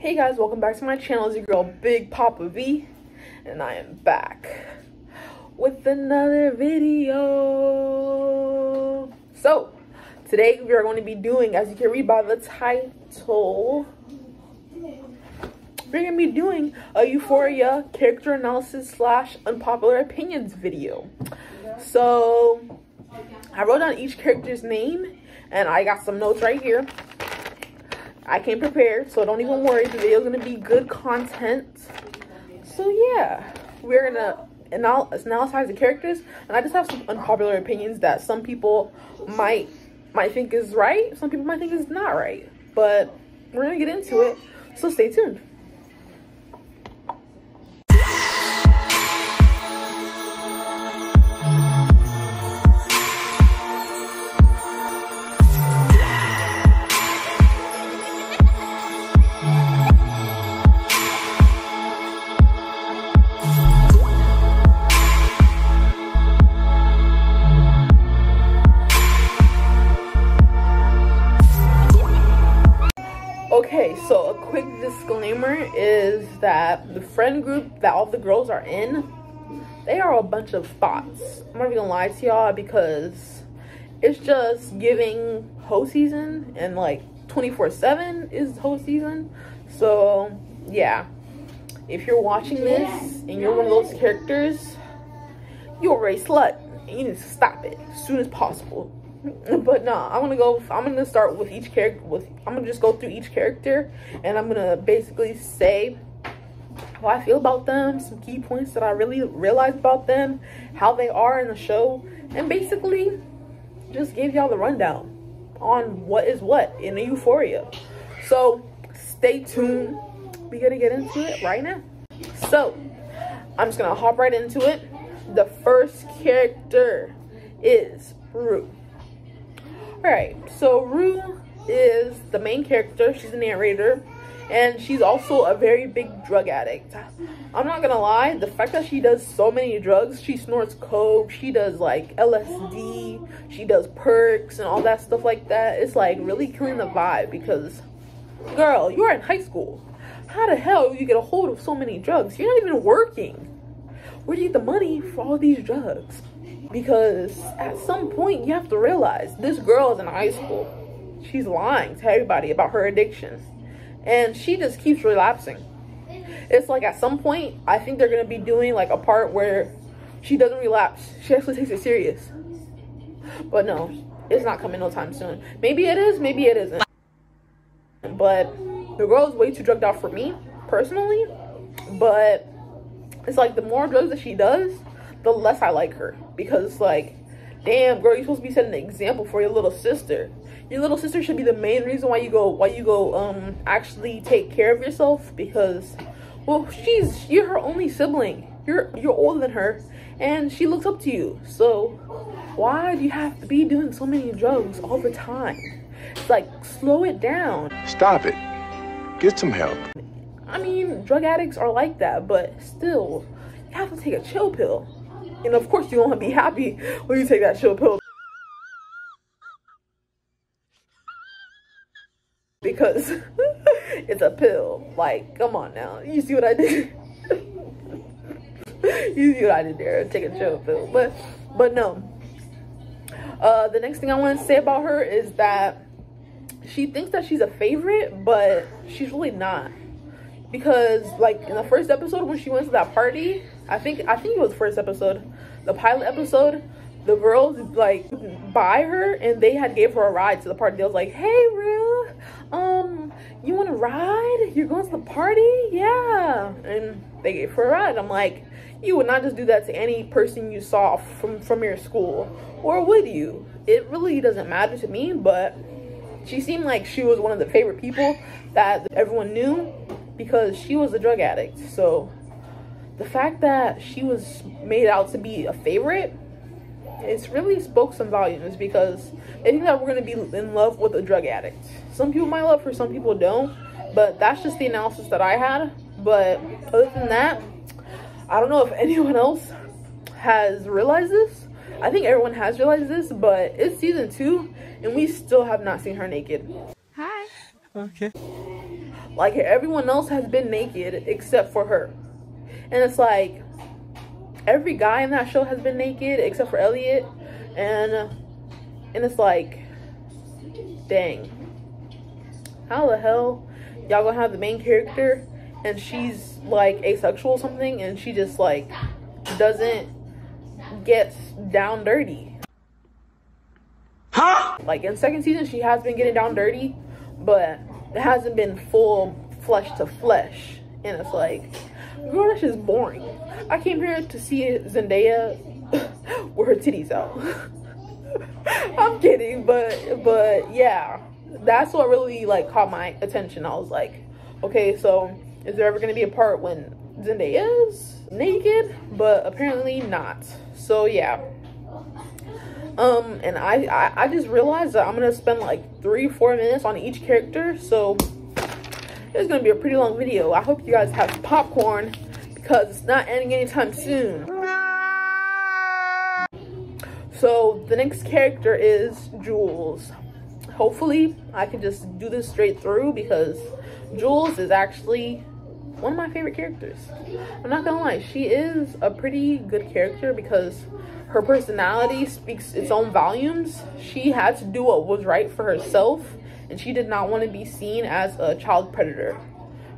Hey guys, welcome back to my channel. It's your girl Big Papa V, and I am back with another video. So today we are going to be doing, as you can read by the title, we're going to be doing a Euphoria character analysis slash unpopular opinions video. So I wrote down each character's name and I got some notes right here. I came prepared, so don't even worry. The video is going to be good content. So yeah, we're going to analyze the characters, and I just have some unpopular opinions that some people might think is right, some people might think is not right, but we're going to get into it, so stay tuned. Okay, so a quick disclaimer is that the friend group that all the girls are in, they are a bunch of thoughts. I'm not even gonna lie to y'all, because it's just giving hoe season, and like 24/7 is hoe season. So yeah, if you're watching this and you're one of those characters, you're a slut and you need to stop it as soon as possible. But no, I'm gonna start with each character. I'm gonna just go through each character, and I'm gonna basically say how I feel about them, some key points that I really realized about them, how they are in the show, and basically just give y'all the rundown on what is what in the Euphoria. So stay tuned. We're gonna get into it right now. So I'm just gonna hop right into it. The first character is Rue. Alright, so Rue is the main character. She's the narrator, and she's also a very big drug addict. I'm not gonna lie, the fact that she does so many drugs, she snorts coke, she does like LSD, she does perks and all that stuff like that, it's like really killing the vibe, because girl, you're in high school. How the hell do you get a hold of so many drugs? You're not even working. Where do you get the money for all these drugs? Because at some point you have to realize this girl is in high school. She's lying to everybody about her addiction, and she just keeps relapsing. It's like at some point I think they're gonna be doing like a part where she doesn't relapse, she actually takes it serious. But no, it's not coming no time soon. Maybe it is, maybe it isn't, but the girl is way too drugged out for me personally. But it's like the more drugs that she does, the less I like her, because like, damn girl, you're supposed to be setting an example for your little sister. Your little sister should be the main reason why you go actually take care of yourself, because well, you're her only sibling. You're older than her, and she looks up to you. So why do you have to be doing so many drugs all the time? It's like, slow it down. Stop it. Get some help. I mean, drug addicts are like that, but still, you have to take a chill pill. And of course, you don't want to be happy when you take that chill pill, because it's a pill. Like, come on now. You see what I did? You see what I did there? Take a chill pill. But no. The next thing I want to say about her is that she thinks that she's a favorite, but she's really not. Because like in the first episode when she went to that party, I think it was the first episode, the pilot episode, the girls like by her and they had gave her a ride to the party. They was like, hey Rue, you want to ride? You're going to the party? Yeah. And they gave her a ride. I'm like, you would not just do that to any person you saw from your school, or would you? It really doesn't matter to me, but she seemed like she was one of the favorite people that everyone knew, because she was a drug addict. So the fact that she was made out to be a favorite, it's really spoke some volumes, because they think that we're going to be in love with a drug addict. Some people might love her, some people don't, but that's just the analysis that I had. But other than that, I don't know if anyone else has realized this. I think everyone has realized this, but it's season 2 and we still have not seen her naked. Hi. Okay. Like, everyone else has been naked except for her. And it's like, every guy in that show has been naked except for Elliot. And it's like, dang. How the hell y'all gonna have the main character and she's like asexual or something, and she just like doesn't get down dirty? Huh? Like, in second season she has been getting down dirty, but it hasn't been full flesh to flesh. And it's like, girl, that's just boring. I came here to see Zendaya with her titties out. I'm kidding, but yeah, that's what really like caught my attention. I was like, okay, so is there ever gonna be a part when Zendaya is naked? But apparently not. So yeah. And I just realized that I'm gonna spend like 3-4 minutes on each character, so it's gonna be a pretty long video. I hope you guys have popcorn because it's not ending anytime soon. So the next character is Jules. Hopefully I can just do this straight through because Jules is actually one of my favorite characters. I'm not gonna lie, she is a pretty good character because her personality speaks its own volumes. She had to do what was right for herself, and she did not want to be seen as a child predator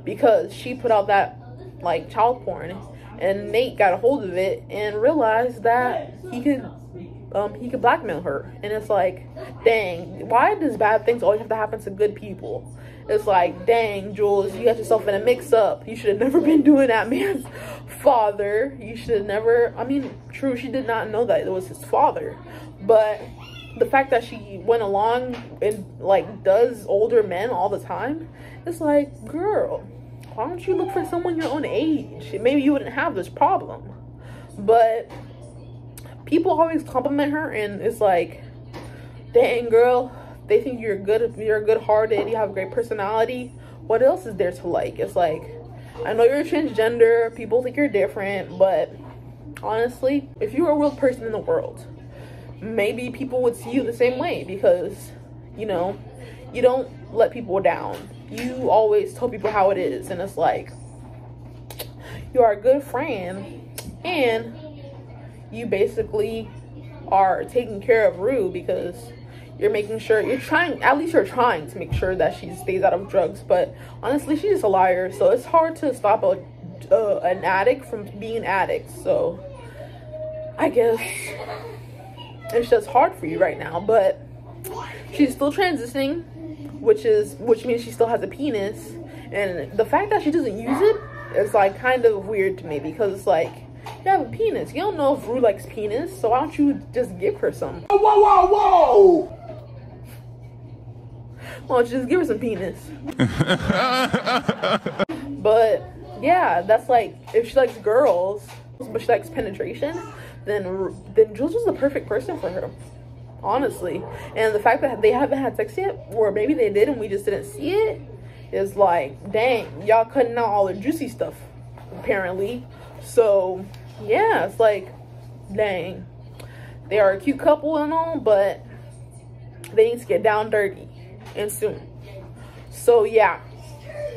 because she put out that like child porn, and Nate got a hold of it and realized that he could blackmail her. And it's like, dang, why does bad things always have to happen to good people? It's like, dang, Jules, you got yourself in a mix-up. You should have never been doing that man's father. You should have never, I mean, true, she did not know that it was his father, but the fact that she went along and like does older men all the time, it's like, girl, why don't you look for someone your own age? Maybe you wouldn't have this problem. But people always compliment her, and it's like, dang, girl, they think you're good-hearted, you have a great personality. What else is there to like? It's like, I know you're transgender, people think you're different, but honestly, if you were a real person in the world, maybe people would see you the same way because, you know, you don't let people down. You always tell people how it is, and it's like, you are a good friend, and you basically are taking care of Rue because you're making sure, you're trying to make sure that she stays out of drugs. But honestly, she's just a liar, so it's hard to stop an addict from being an addict. So I guess it's just hard for you right now. But she's still transitioning, which means she still has a penis, and the fact that she doesn't use it is like kind of weird to me because it's like, you have a penis, you don't know if Rue likes penis, so why don't you just give her some? Whoa, whoa, whoa! Why don't you just give her some penis? But yeah, that's like, if she likes girls but she likes penetration, then Jules was the perfect person for her, honestly. And the fact that they haven't had sex yet, or maybe they did and we just didn't see it, is like, dang, y'all cutting out all the juicy stuff apparently. So yeah, it's like, dang, they are a cute couple and all, but they need to get down dirty and soon. So yeah,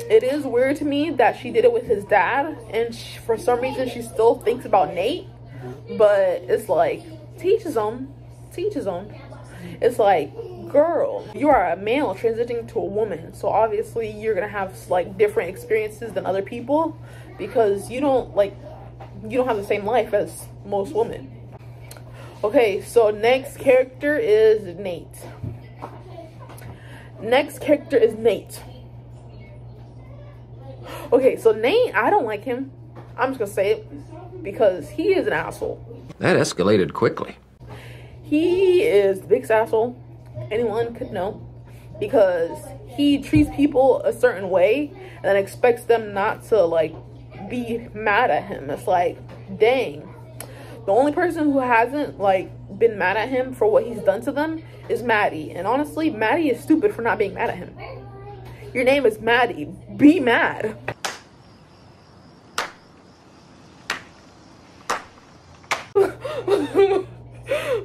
it is weird to me that she did it with his dad, and for some reason she still thinks about Nate. But it's like, teach his own. It's like, girl, you are a male transitioning to a woman, so obviously you're gonna have like different experiences than other people because you don't have the same life as most women. Okay, so next character is Nate. Okay, so Nate, I don't like him. I'm just gonna say it because he is an asshole. That escalated quickly. He is the biggest asshole anyone could know because he treats people a certain way and then expects them not to like be mad at him. It's like, dang, the only person who hasn't like been mad at him for what he's done to them is Maddy. And honestly, Maddy is stupid for not being mad at him. Your name is Maddy, be mad.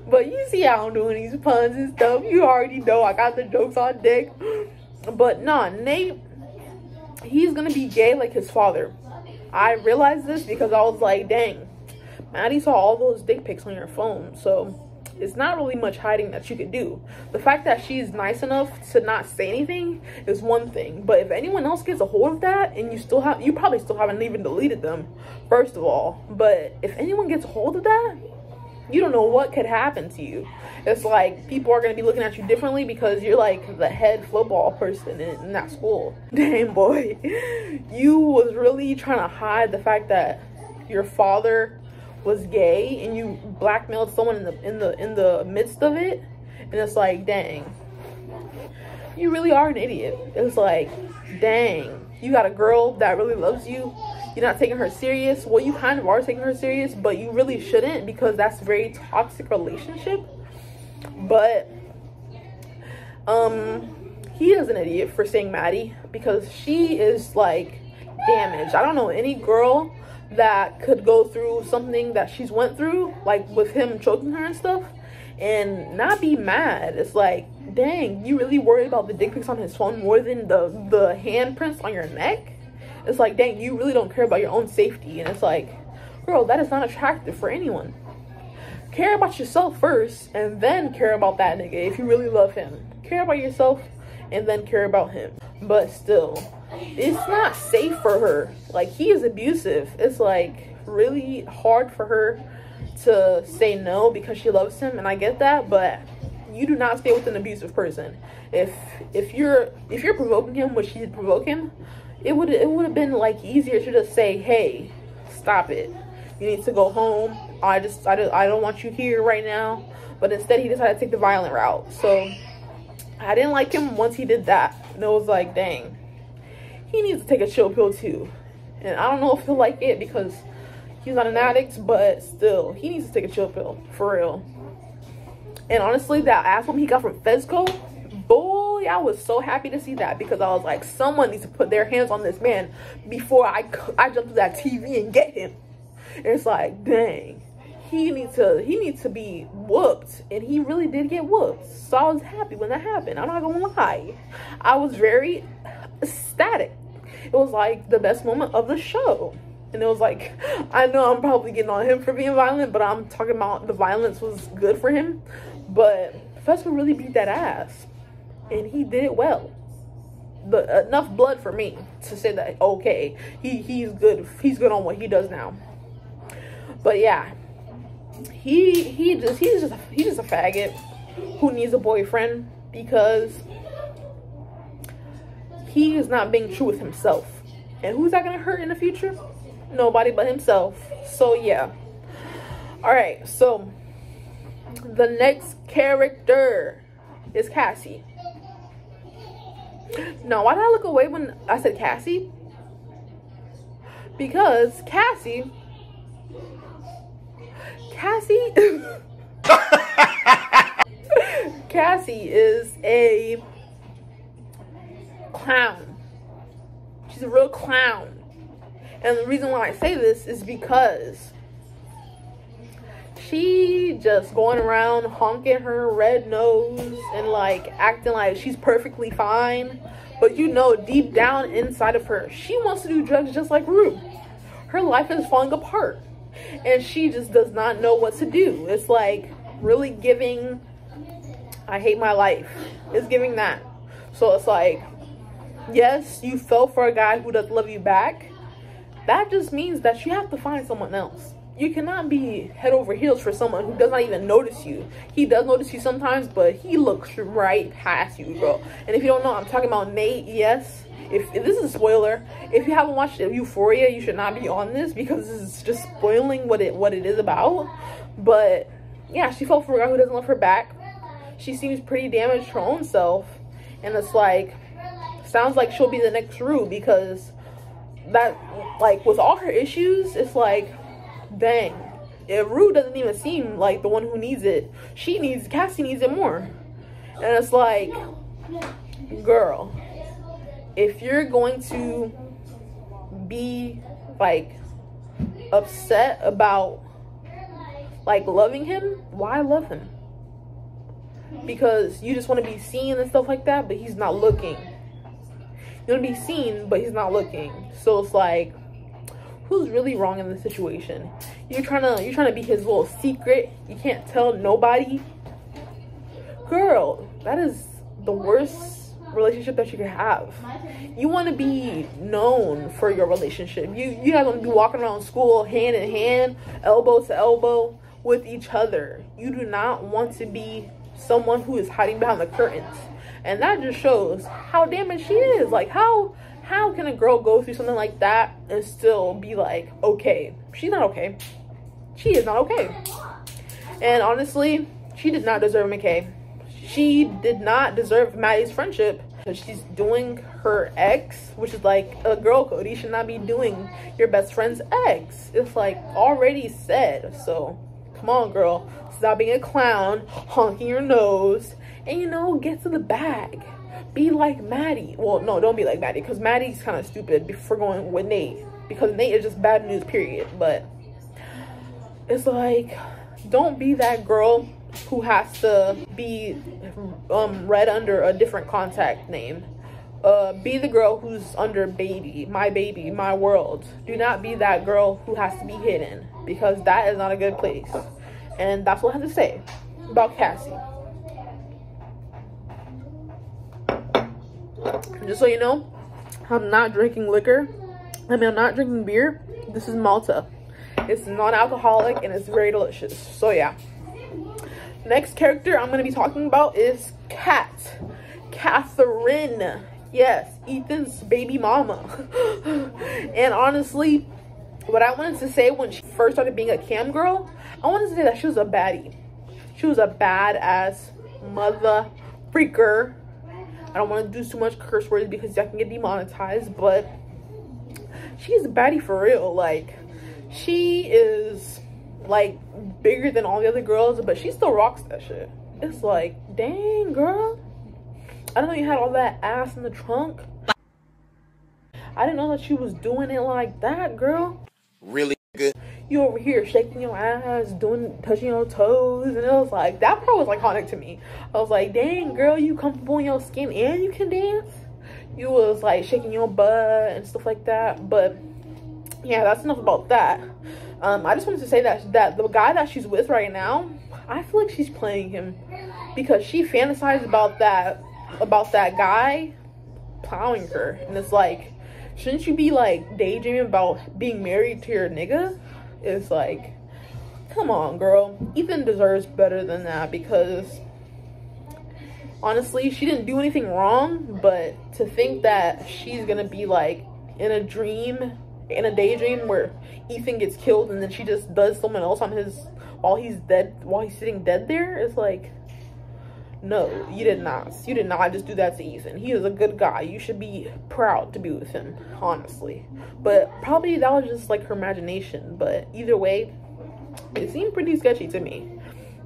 But you see how I'm doing these puns and stuff. You already know I got the jokes on deck. But nah, Nate, he's gonna be gay like his father. I realized this because I was like, dang, Maddy saw all those dick pics on your phone, so it's not really much hiding that you could do. The fact that she's nice enough to not say anything is one thing, but if anyone else gets a hold of that, and you probably still haven't even deleted them, first of all, but if anyone gets a hold of that, you don't know what could happen to you. It's like people are going to be looking at you differently because you're like the head football person in that school. Damn, boy, you was really trying to hide the fact that your father was gay and you blackmailed someone in the midst of it, and it's like, dang, you really are an idiot. It's like, dang, you got a girl that really loves you, you're not taking her serious. Well, you kind of are taking her serious, but you really shouldn't, because that's a very toxic relationship. But he is an idiot for saying Maddy, because she is like damaged. I don't know any girl that could go through something that she's went through, like with him choking her and stuff, and not be mad. It's like, dang, you really worried about the dick pics on his phone more than the handprints on your neck? It's like, dang, you really don't care about your own safety. And it's like, girl, that is not attractive for anyone. Care about yourself first, and then care about that nigga if you really love him. Care about yourself, and then care about him. But still, it's not safe for her. Like, he is abusive. It's like really hard for her to say no because she loves him, and I get that, but you do not stay with an abusive person. If you're provoking him, which she did provoke him, it would have been like easier to just say, hey, stop it, you need to go home, I don't want you here right now. But instead he decided to take the violent route. So I didn't like him once he did that, and it was like, dang, he needs to take a chill pill too. And I don't know if he'll like it because he's not an addict, but still, he needs to take a chill pill for real. And honestly, that ass whooping he got from Fezco, boy, I was so happy to see that, because I was like, someone needs to put their hands on this man before I jump to that TV and get him. And it's like, dang, he needs to be whooped, and he really did get whooped. So I was happy when that happened. I'm not gonna lie, I was very ecstatic. It was like the best moment of the show. And it was like, I know I'm probably getting on him for being violent, but I'm talking about the violence was good for him. But Fezco really beat that ass, and he did it well. But enough blood for me to say that, okay, he's good on what he does now. But yeah, he's just a faggot who needs a boyfriend, because he is not being true with himself. And who's that gonna hurt in the future? Nobody but himself. So yeah. Alright, so the next character is Cassie. Now, why did I look away when I said Cassie? Because Cassie is a clown. She's a real clown. And the reason why I say this is because she just going around honking her red nose and like acting like she's perfectly fine. But you know, deep down inside of her, she wants to do drugs just like Rue. Her life is falling apart, and she just does not know what to do. It's like really giving, I hate my life. It's giving that. So it's like, yes, you fell for a guy who doesn't love you back. That just means that you have to find someone else. You cannot be head over heels for someone who does not even notice you. He does notice you sometimes, but he looks right past you, girl. And if you don't know, I'm talking about Nate. Yes, if this is a spoiler, if you haven't watched Euphoria, you should not be on this, because this is just spoiling what it is about. But yeah, she fell for a guy who doesn't love her back. She seems pretty damaged her own self, and it's like, sounds like she'll be the next Rue, because that, like, with all her issues, it's like, dang, if Rue doesn't even seem like the one who needs it, Cassie needs it more. And it's like, girl, if you're going to be like upset about like loving him, why love him? Because you just want to be seen and stuff like that, but he's not looking. You want to be seen, but he's not looking. So it's like, who's really wrong in this situation? You're trying to be his little secret. You can't tell nobody. Girl, that is the worst relationship that you could have. You want to be known for your relationship. You guys want to be walking around school hand in hand, elbow to elbow with each other. You do not want to be someone who is hiding behind the curtains. And that just shows how damaged she is. Like, how can a girl go through something like that and still be like, okay? She's not okay. She is not okay. And honestly, she did not deserve Mckay. She did not deserve Maddy's friendship. She's doing her ex, which is like a girl code. You should not be doing your best friend's ex. It's like already said. So come on, girl, stop being a clown, honking your nose, and you know, get to the bag. Be like Maddy. Well, no, don't be like Maddy, because Maddy's kind of stupid for going with Nate, because Nate is just bad news, period. But it's like, don't be that girl who has to be read under a different contact name. Be the girl who's under baby, my world. Do not be that girl who has to be hidden, because that is not a good place. And that's what I have to say about Cassie. Just so you know, I'm not drinking liquor. I mean, I'm not drinking beer. This is Malta. It's non-alcoholic and it's very delicious. So yeah. Next character I'm going to be talking about is Catherine. Yes, Ethan's baby mama. And honestly, what I wanted to say when she first started being a cam girl, I wanted to say that she was a baddie. She was a badass mother freaker. I don't want to do too much curse words because that can get demonetized, but she's a baddie for real. Like, she is like bigger than all the other girls, but she still rocks that shit. It's like, dang, girl, I didn't know you had all that ass in the trunk. I didn't know that she was doing it like that, girl. Really good. You over here shaking your ass, touching your toes, and it was like, that part was iconic to me. I was like, dang, girl, you comfortable in your skin and you can dance. You was like shaking your butt and stuff like that. But yeah, that's enough about that. I just wanted to say that the guy that she's with right now, I feel like she's playing him, because she fantasized about that guy plowing her, and it's like, shouldn't you be like daydreaming about being married to your nigga? It's like, come on, girl. Ethan deserves better than that, because honestly, she didn't do anything wrong, but to think that she's gonna be like in a daydream where Ethan gets killed and then she just does someone else on his while he's sitting dead there, it's like, no, you did not just do that to Ethan. He is a good guy. You should be proud to be with him, honestly. But probably that was just like her imagination. But either way, it seemed pretty sketchy to me.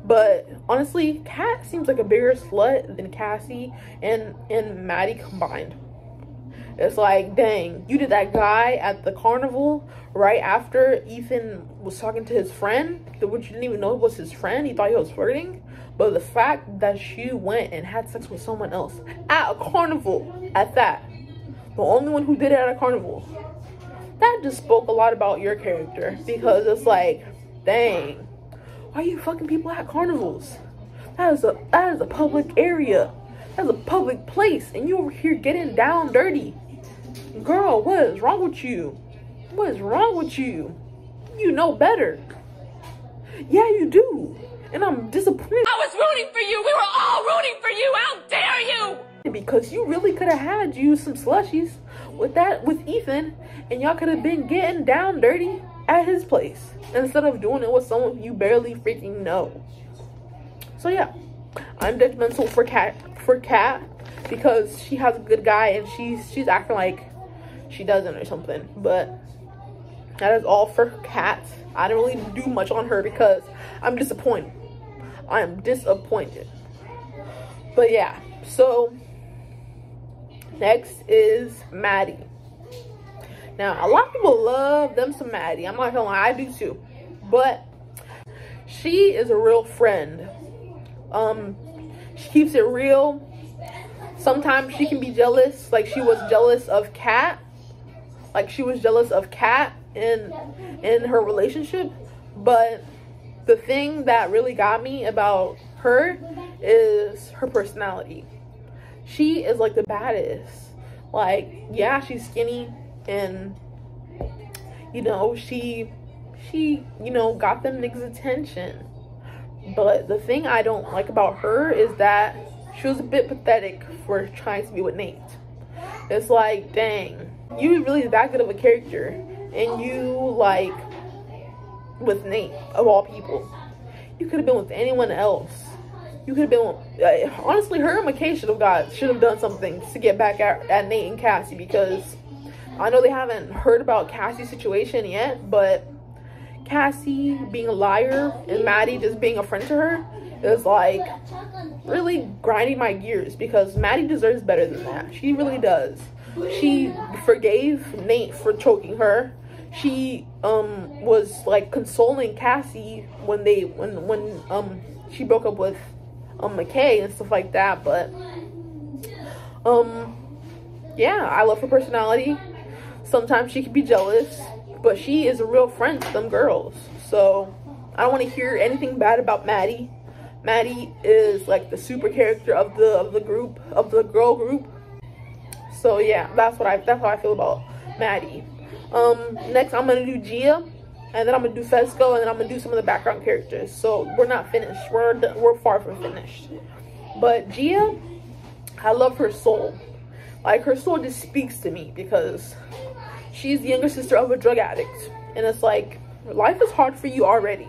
But honestly, Kat seems like a bigger slut than Cassie and Maddy combined. It's like, dang, you did that guy at the carnival right after Ethan was talking to his friend, which you didn't even know was his friend. He thought he was flirting. But the fact that she went and had sex with someone else at a carnival, at that, the only one who did it at a carnival, that just spoke a lot about your character. Because it's like, dang, why are you fucking people at carnivals? That is a public area. That's a public place, and you over here getting down dirty. Girl, what is wrong with you? What is wrong with you? You know better. Yeah, you do. And I'm disappointed. I was rooting for you. We were all rooting for you. How dare you? Because you really could have had you some slushies with Ethan, and y'all could have been getting down dirty at his place instead of doing it with someone you barely freaking know. So yeah, I'm judgmental for Kat because she has a good guy and she's acting like she doesn't or something. But that is all for Kat. I didn't really do much on her because I'm disappointed. I am disappointed. But yeah, so next is Maddy. Now, a lot of people love them some Maddy. I'm not gonna lie, I do too. But she is a real friend. She keeps it real. Sometimes she can be jealous, like she was jealous of Kat. Like she was jealous of Kat in her relationship. But the thing that really got me about her is her personality. She is like the baddest. Like, yeah, she's skinny and, you know, she you know, got them niggas' attention. But the thing I don't like about her is that she was a bit pathetic for trying to be with Nate. It's like, dang, you really that good of a character, and you like with Nate of all people. You could have been with anyone else. You could have been with, honestly, her and Mckay should have done something to get back at Nate and Cassie, because I know they haven't heard about Cassie's situation yet, but Cassie being a liar and Maddy just being a friend to her is like really grinding my gears, because Maddy deserves better than that. She really does. She forgave Nate for choking her. She was like consoling Cassie when she broke up with Mckay and stuff like that. But yeah, I love her personality. Sometimes she can be jealous, but she is a real friend to them girls. So I don't want to hear anything bad about Maddy. Maddy is like the super character of the group, of the girl group. So yeah, that's how I feel about Maddy. Next I'm gonna do Gia, and then I'm gonna do Fezco, and then I'm gonna do some of the background characters. So we're not finished. We're far from finished. But Gia, I love her soul. Like, her soul just speaks to me, because she's the younger sister of a drug addict, and it's like, life is hard for you already,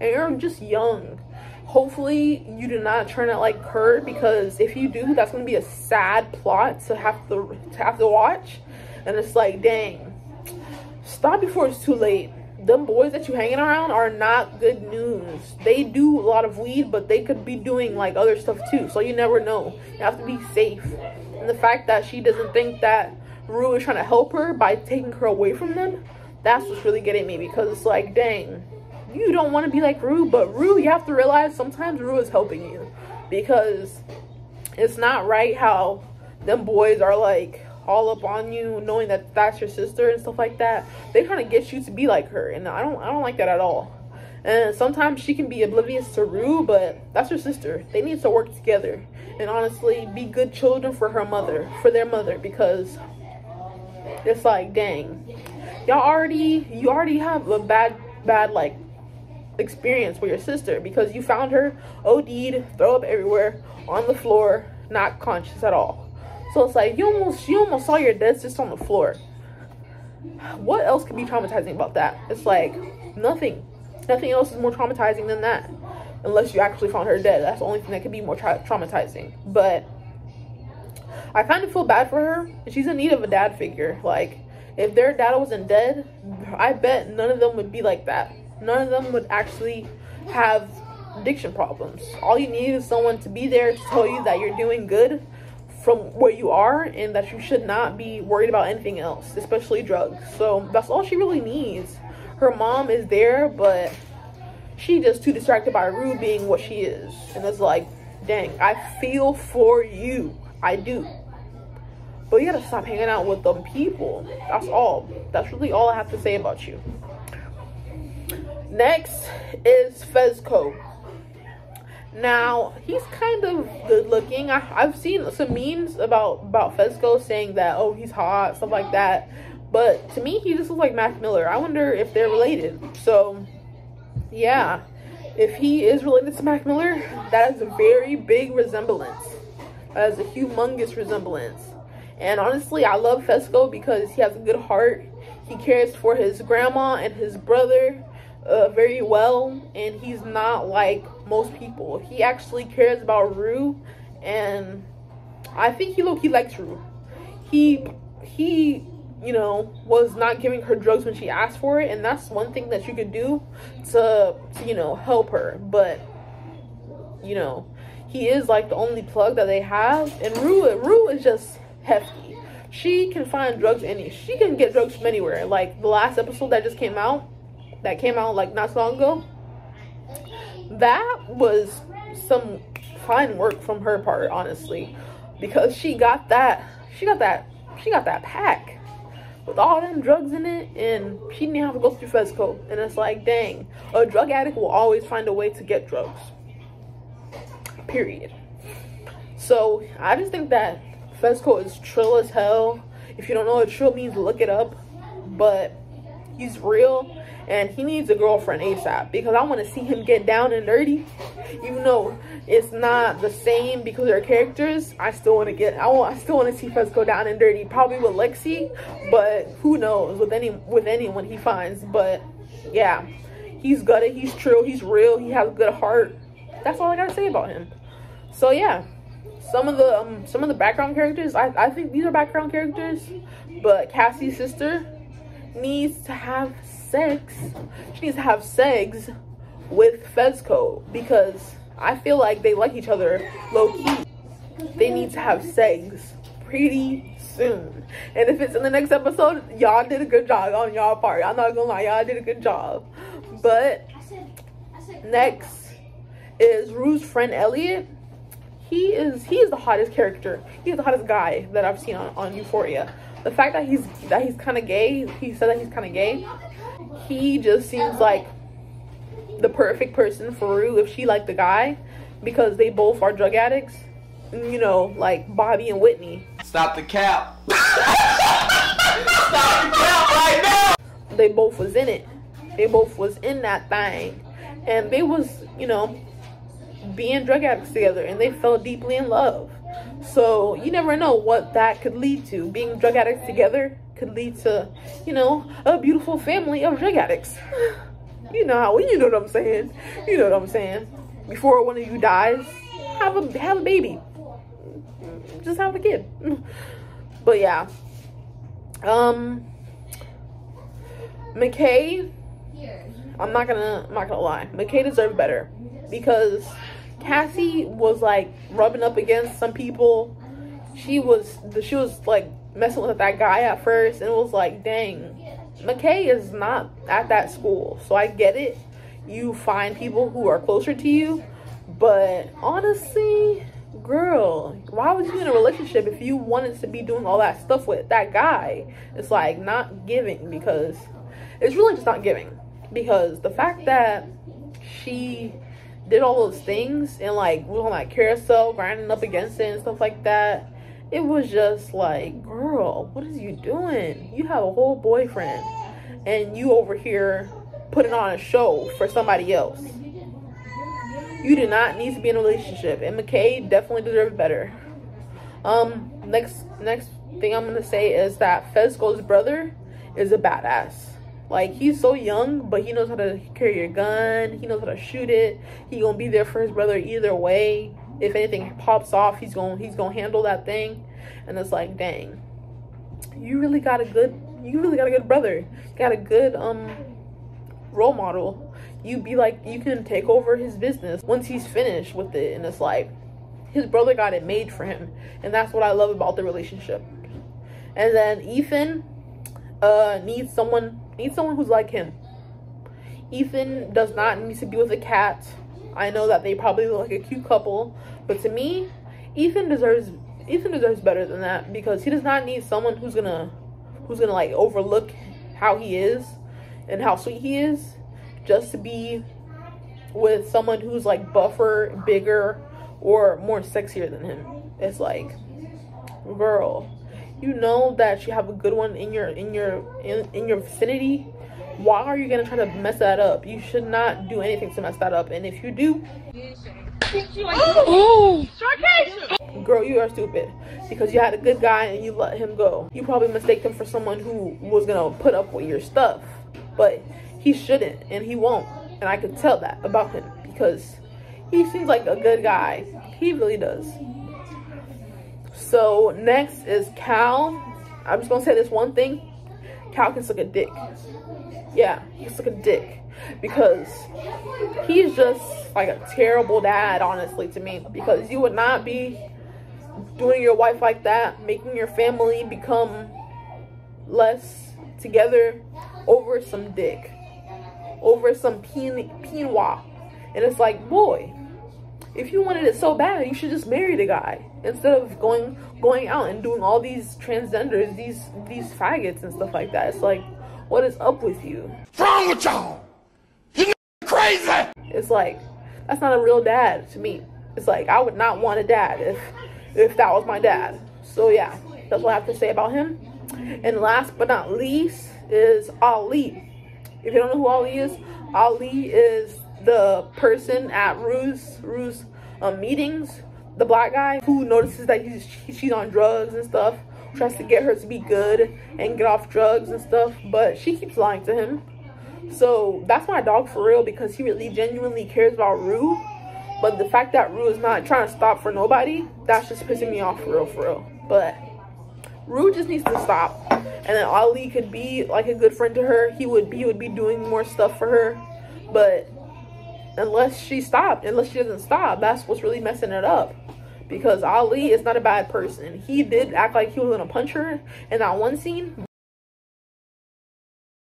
and you're just young. Hopefully you do not turn out like her, because if you do, that's going to be a sad plot to have to watch. And it's like, dang, stop before it's too late. Them boys that you hanging around are not good news. They do a lot of weed, but they could be doing like other stuff too, so you never know. You have to be safe. And the fact that she doesn't think that Rue is trying to help her by taking her away from them, that's what's really getting me, because it's like, dang, you don't want to be like Rue, but Rue, you have to realize sometimes Rue is helping you, because it's not right how them boys are like all up on you, knowing that that's your sister and stuff like that. They're trying to get you to be like her, and I don't like that at all. And sometimes she can be oblivious to Rue, but that's her sister. They need to work together and honestly be good children for their mother, because it's like, dang, you already have a bad like experience with your sister, because you found her OD'd, throw up everywhere on the floor, not conscious at all. So it's like, you almost saw your dead sister on the floor. What else could be traumatizing about that? It's like, nothing else is more traumatizing than that, unless you actually found her dead. That's the only thing that could be more traumatizing. But I kind of feel bad for her. She's in need of a dad figure. Like, if their dad wasn't dead, I bet none of them would be like that. None of them would actually have addiction problems. All you need is someone to be there to tell you that you're doing good from where you are, and that you should not be worried about anything else, especially drugs. So that's all she really needs. Her mom is there, but she's just too distracted by Rue being what she is. And it's like, dang, I feel for you. I do. But you gotta stop hanging out with them people. That's all. That's really all I have to say about you. Next is Fezco. Now, he's kind of good looking. I've seen some memes about Fezco saying that, oh, he's hot, stuff like that. But to me, he just looks like Mac Miller. I wonder if they're related. So, yeah. If he is related to Mac Miller, that is a very big resemblance. That is a humongous resemblance. And honestly, I love Fezco because he has a good heart. He cares for his grandma and his brother very well, and he's not like most people. He actually cares about Rue, and I think he likes Rue. He you know, was not giving her drugs when she asked for it, and that's one thing that you could do to you know, help her. But you know, he is like the only plug that they have, and Rue is just hefty. She can find drugs she can get drugs from anywhere. Like the last episode that just came out, like not so long ago, that was some fine work from her part, honestly. because she got that pack with all them drugs in it, and she didn't have to go through Fezco. And it's like, dang, a drug addict will always find a way to get drugs, period. So I just think that Fezco is trill as hell. If you don't know what trill means, look it up. But he's real, and he needs a girlfriend ASAP, because I want to see him get down and dirty. Even though it's not the same because they're characters, I still want to see Fezco down and dirty, probably with Lexi, but who knows with anyone he finds. But yeah, he's gutted, he's true, he's real, he has a good heart. That's all I gotta say about him. So yeah, some of the background characters, I think these are background characters, but Cassie's sister needs to have sex. She needs to have sex with Fezco, because I feel like they like each other low-key. They need to have sex pretty soon. And if it's in the next episode, y'all did a good job on y'all part. I'm not gonna lie, y'all did a good job. But next is Rue's friend Elliot. He is the hottest character. He's the hottest guy that I've seen on Euphoria. The fact that he's kind of gay, he said that he's kind of gay, he just seems like the perfect person for Rue if she liked the guy, because they both are drug addicts, you know, like Bobby and Whitney. Stop the cap. Stop the cap right now. They both was in it. They both was in that thing, and they was, you know, being drug addicts together, and they fell deeply in love. So you never know what that could lead to. Being drug addicts together could lead to, you know, a beautiful family of drug addicts. You know what I'm saying. You know what I'm saying. Before one of you dies, have a baby. Just have a kid. But yeah, Mckay, I'm not gonna lie, Mckay deserved better, because Cassie was like rubbing up against some people. She was like messing with that guy at first, and it was like, dang, Mckay is not at that school. So I get it, you find people who are closer to you, but honestly, girl, why was you in a relationship if you wanted to be doing all that stuff with that guy? It's like not giving, because it's really just not giving. Because the fact that she did all those things and like was on that carousel grinding up against it and stuff like that, it was just like, girl, what is you doing? You have a whole boyfriend and you over here putting on a show for somebody else. You do not need to be in a relationship, and Mckay definitely deserves better. Next thing I'm gonna say is that Fezco's brother is a badass. Like, he's so young, but he knows how to carry a gun. He knows how to shoot it. He gonna be there for his brother either way. If anything pops off, he's gonna handle that thing. And it's like, dang, you really got a good brother. You got a good role model. You can take over his business once he's finished with it. And it's like, his brother got it made for him, and that's what I love about the relationship. And then Ethan needs someone who's like him. Ethan does not need to be with a cat. I know that they probably look like a cute couple, but to me, Ethan deserves better than that, because he does not need someone who's gonna like overlook how he is and how sweet he is, just to be with someone who's like buffer, bigger, or more sexier than him. It's like, girl, you know that you have a good one in your vicinity. Why are you gonna try to mess that up? You should not do anything to mess that up. And if you do, girl, you are stupid, because you had a good guy and you let him go. You probably mistake him for someone who was gonna put up with your stuff, but he shouldn't, and he won't. And I could tell that about him, because he seems like a good guy. He really does. So next is Cal. I'm just gonna say this one thing. Cal can suck a dick. Yeah, he can suck a dick, because he's just like a terrible dad, honestly, to me. Because you would not be doing your wife like that, making your family become less together over some dick, over some quinoa. And it's like, boy, if you wanted it so bad, you should just marry the guy. instead of going out and doing all these transgenders, these faggots and stuff like that. It's like, what is up with you? What's wrong with y'all? You crazy! It's like, that's not a real dad to me. It's like, I would not want a dad if that was my dad. So yeah, that's what I have to say about him. And last but not least is Ali. If you don't know who Ali is the person at Rue's meetings, the black guy who notices that she's on drugs and stuff, tries to get her to be good and get off drugs and stuff, but she keeps lying to him. So that's my dog for real, because he really genuinely cares about Rue. But the fact that Rue is not trying to stop for nobody, that's just pissing me off for real. But Rue just needs to stop, and then Ali could be like a good friend to her. He would be doing more stuff for her. But unless she doesn't stop, that's what's really messing it up. Because Ali is not a bad person. He did act like he was gonna punch her in that one scene,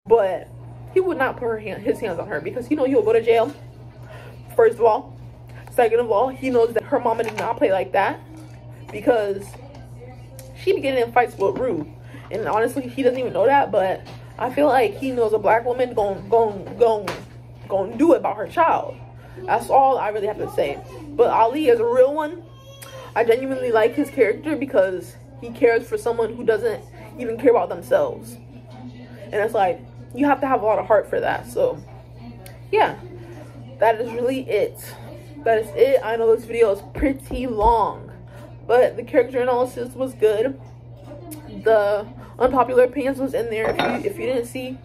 but he would not put his hands on her, because he knows he'll go to jail, first of all. Second of all, he knows that her mama did not play like that, because she be getting in fights with Rue. And honestly, he doesn't even know that, but I feel like he knows a black woman gon' do it about her child. That's all I really have to say. But Ali is a real one. I genuinely like his character because he cares for someone who doesn't even care about themselves. And it's like, you have to have a lot of heart for that. So yeah, that is really it. That is it. I know this video is pretty long, but the character analysis was good. The unpopular opinions was in there. If you didn't see,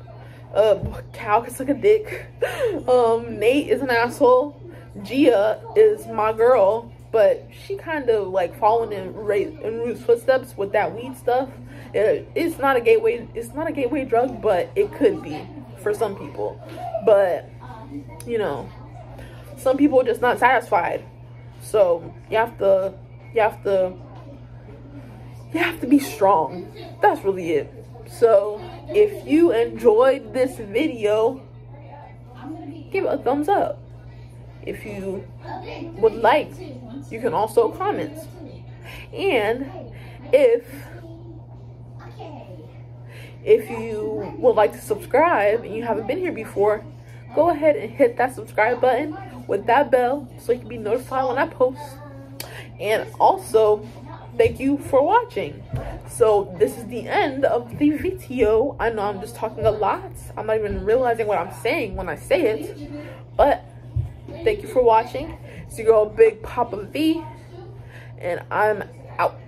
Cal can suck a dick. Nate is an asshole. Gia is my girl, but she kind of like following in Rue's footsteps with that weed stuff. It's not a gateway drug, but it could be for some people. But you know, some people are just not satisfied. So you have to be strong. That's really it. So if you enjoyed this video, give it a thumbs up. If you would like, you can also comment. And if you would like to subscribe and you haven't been here before, go ahead and hit that subscribe button with that bell so you can be notified when I post. And also, thank you for watching. So this is the end of the video. I know I'm just talking a lot. I'm not even realizing what I'm saying when I say it. But thank you for watching. It's your girl Big Papa V, and I'm out.